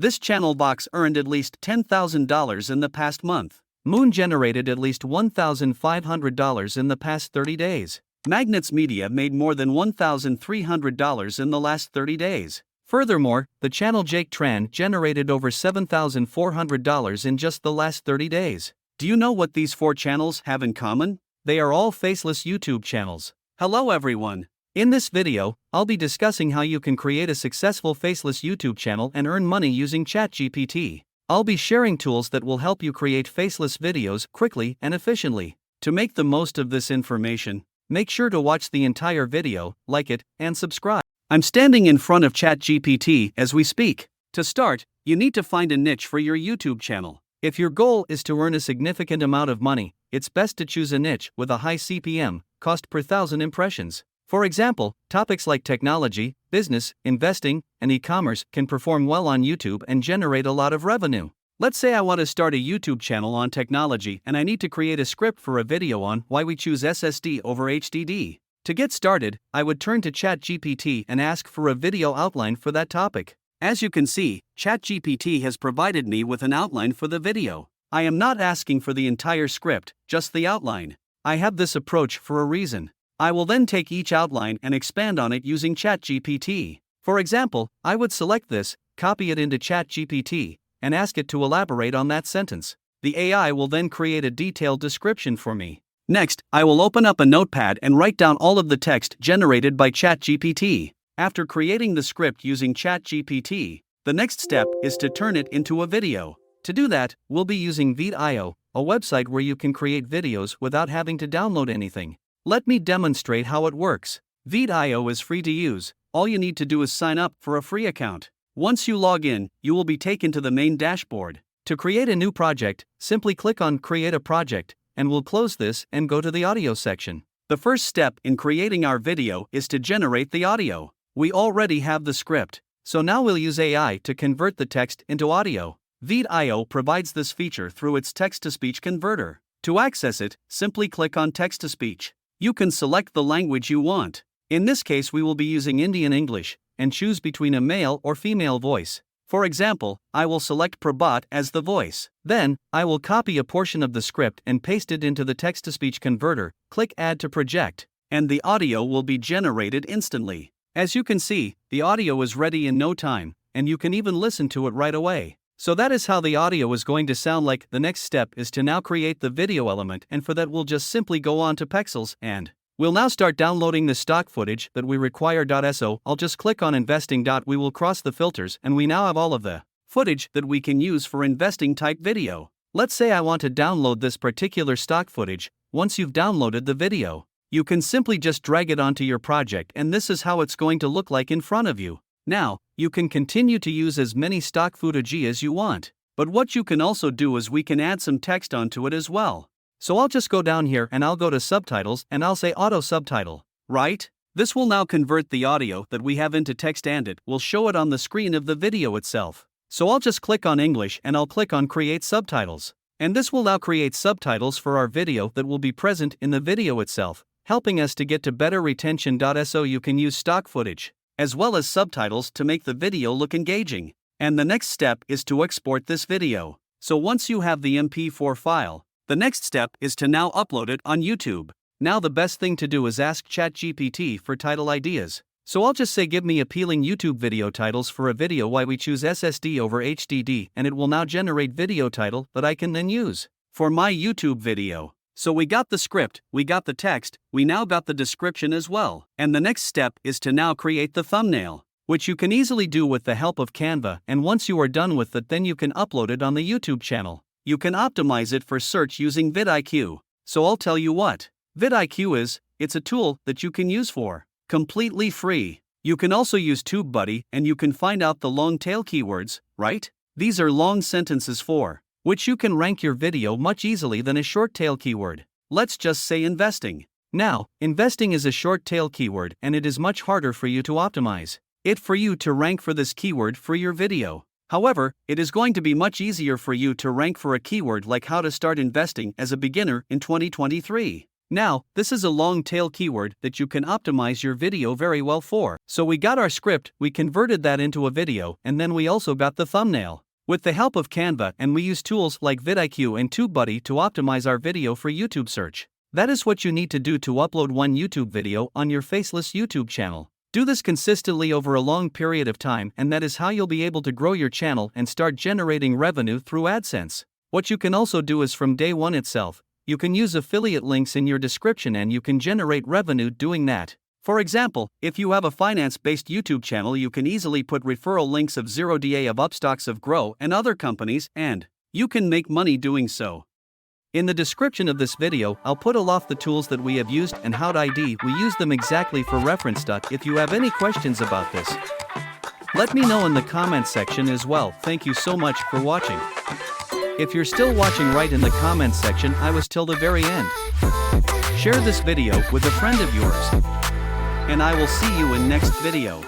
This channel box earned at least $10,000 in the past month. Moon generated at least $1,500 in the past 30 days. Magnets Media made more than $1,300 in the last 30 days. Furthermore, the channel Jake Tran generated over $7,400 in just the last 30 days. Do you know what these 4 channels have in common? They are all faceless YouTube channels. Hello everyone. In this video, I'll be discussing how you can create a successful faceless YouTube channel and earn money using ChatGPT. I'll be sharing tools that will help you create faceless videos quickly and efficiently. To make the most of this information, make sure to watch the entire video, like it, and subscribe. I'm standing in front of ChatGPT as we speak. To start, you need to find a niche for your YouTube channel. If your goal is to earn a significant amount of money, it's best to choose a niche with a high CPM, cost per 1,000 impressions. For example, topics like technology, business, investing, and e-commerce can perform well on YouTube and generate a lot of revenue. Let's say I want to start a YouTube channel on technology and I need to create a script for a video on why we choose SSD over HDD. To get started, I would turn to ChatGPT and ask for a video outline for that topic. As you can see, ChatGPT has provided me with an outline for the video. I am not asking for the entire script, just the outline. I have this approach for a reason. I will then take each outline and expand on it using ChatGPT. For example, I would select this, copy it into ChatGPT, and ask it to elaborate on that sentence. The AI will then create a detailed description for me. Next, I will open up a notepad and write down all of the text generated by ChatGPT. After creating the script using ChatGPT, the next step is to turn it into a video. To do that, we'll be using Vidio, a website where you can create videos without having to download anything. Let me demonstrate how it works. Vidio is free to use. All you need to do is sign up for a free account. Once you log in, you will be taken to the main dashboard. To create a new project, simply click on Create a Project, and we'll close this and go to the audio section. The first step in creating our video is to generate the audio. We already have the script, so now we'll use AI to convert the text into audio. Vidio provides this feature through its text-to-speech converter. To access it, simply click on Text-to-Speech. You can select the language you want. In this case, we will be using Indian English, and choose between a male or female voice. For example, I will select Prabhat as the voice. Then, I will copy a portion of the script and paste it into the text-to-speech converter, click Add to Project, and the audio will be generated instantly. As you can see, the audio is ready in no time, and you can even listen to it right away. So that is how the audio is going to sound like. The next step is to now create the video element, and for that we'll just simply go on to Pexels and we'll now start downloading the stock footage that we require. So I'll just click on investing. We will cross the filters and we now have all of the footage that we can use for investing type video. Let's say I want to download this particular stock footage. Once you've downloaded the video, you can simply just drag it onto your project, and this is how it's going to look like in front of you. Now, you can continue to use as many stock footage as you want, but what you can also do is we can add some text onto it as well. So I'll just go down here and I'll go to subtitles and I'll say auto subtitle, right? This will now convert the audio that we have into text and it will show it on the screen of the video itself. So I'll just click on English and I'll click on Create Subtitles. And this will now create subtitles for our video that will be present in the video itself, helping us to get to better retention. So you can use stock footage as well as subtitles to make the video look engaging. And the next step is to export this video. So once you have the MP4 file, the next step is to now upload it on YouTube. Now the best thing to do is ask ChatGPT for title ideas. So I'll just say give me appealing YouTube video titles for a video why we choose SSD over HDD, and it will now generate video title that I can then use for my YouTube video. So we got the script, we got the text, we now got the description as well. And the next step is to now create the thumbnail, which you can easily do with the help of Canva, and once you are done with it, then you can upload it on the YouTube channel. You can optimize it for search using vidIQ. So I'll tell you what vidIQ is. It's a tool that you can use for completely free. You can also use TubeBuddy and you can find out the long tail keywords, right? These are long sentences for which you can rank your video much easily than a short tail keyword. Let's just say investing. Now, investing is a short tail keyword and it is much harder for you to optimize it for you to rank for this keyword for your video. However, it is going to be much easier for you to rank for a keyword like how to start investing as a beginner in 2023. Now, this is a long tail keyword that you can optimize your video very well for. So we got our script, we converted that into a video, and then we also got the thumbnail. With the help of Canva, and we use tools like vidIQ and TubeBuddy to optimize our video for YouTube search. That is what you need to do to upload one YouTube video on your faceless YouTube channel. Do this consistently over a long period of time, and that is how you'll be able to grow your channel and start generating revenue through Adsense. What you can also do is from day one itself, you can use affiliate links in your description and you can generate revenue doing that. For example, if you have a finance-based YouTube channel, you can easily put referral links of 0DA of Upstocks of Grow and other companies, and you can make money doing so. In the description of this video, I'll put aloft the tools that we have used and how to ID we use them exactly for reference. If you have any questions about this, let me know in the comment section as well. Thank you so much for watching. If you're still watching, write in the comments section I was till the very end. Share this video with a friend of yours. And I will see you in next video.